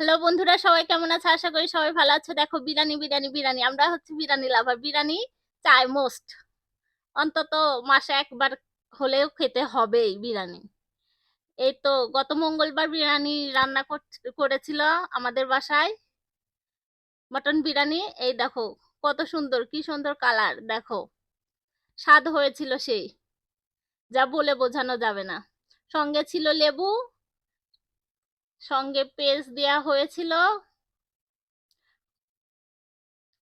Hello বন্ধুরা, সবাই কেমন আছে? আশা করি সবাই ভালো আছে। দেখো, বিরিয়ানি বিরিয়ানি বিরিয়ানি, আমরা হচ্ছে বিরিয়ানি লাভার। বিরিয়ানি চাই মোস্ট, অন্তত মাসে একবার হলেও খেতে হবেই বিরিয়ানি। এই তো গত মঙ্গলবার বিরিয়ানি রান্না করেছিল আমাদের বাসায়, মটন বিরিয়ানি। এই দেখো কত সুন্দর, কি সুন্দর কালার, দেখো স্বাদ হয়েছিল সেই, যা বলে বোঝানো যাবে না। সঙ্গে ছিল লেবু, সঙ্গে পেঁয়াজ দেওয়া হয়েছিল,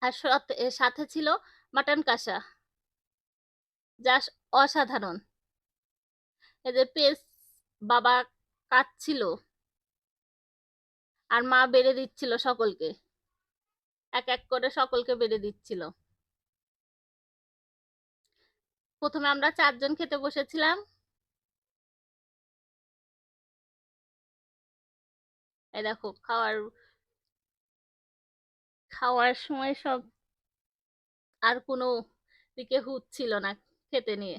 আর সাথে ছিল মাটন কষা, যা অসাধারণ। এই যে পেস্ট বাবা কাটছিল, আর মা বেড়ে দিচ্ছিল সকলকে, এক এক করে সকলকে বেড়ে দিচ্ছিল। প্রথমে আমরা 4 জন খেতে বসেছিলাম। এই দেখো খাওয়ার খাওয়ার সময় সব, আর কোনো দিকে হুঁশ ছিল না খেতে নিয়ে,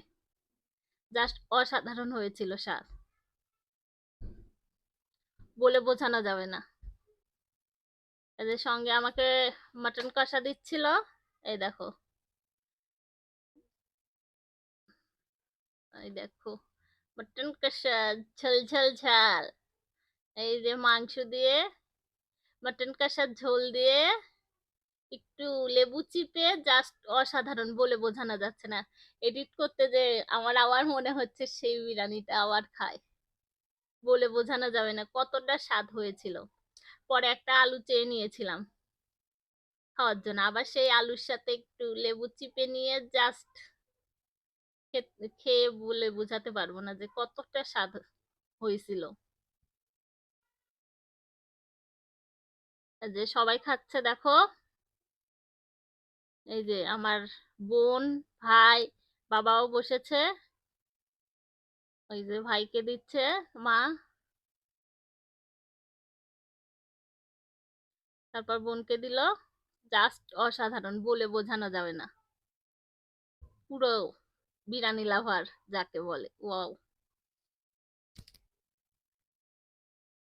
জাস্ট অসাধারণ হয়েছিল স্বাদ, বলে বোঝানো যাবে না। এই যে সঙ্গে আমাকে মাটন কষা দিচ্ছিল, এই দেখো, এই দেখো মাটন কষা, ঝাল ঝাল ঝাল। এই যে মাংস দিয়ে মাটন কষার ঝোল দিয়ে একটু লেবু চিপে, জাস্ট অসাধারণ, বলে বোঝানো যাচ্ছে না। এডিট করতে যে আমার আবার মনে হচ্ছে সেই বিরিয়ানিটা আবার খাই, বলে বোঝানো যাবে না কতটা স্বাদ হয়েছিল। পরে একটা আলু চেয়ে নিয়েছিলাম খাওয়ার জন্য, আবার সেই আলুর সাথে একটু লেবু চিপে নিয়ে জাস্ট খেয়ে বলে বোঝাতে পারবো না যে কতটা স্বাদ হয়েছিল। এই যে সবাই খাচ্ছে দেখো, এই যে আমার বোন, ভাই, বাবাও বসেছে, ওই যে ভাইকে দিচ্ছে মা, তারপর বোনকে দিল। জাস্ট অসাধারণ, বলে বোঝানো যাবে না। পুরো বিরিয়ানি লাভার যাকে বলে, ওয়াও।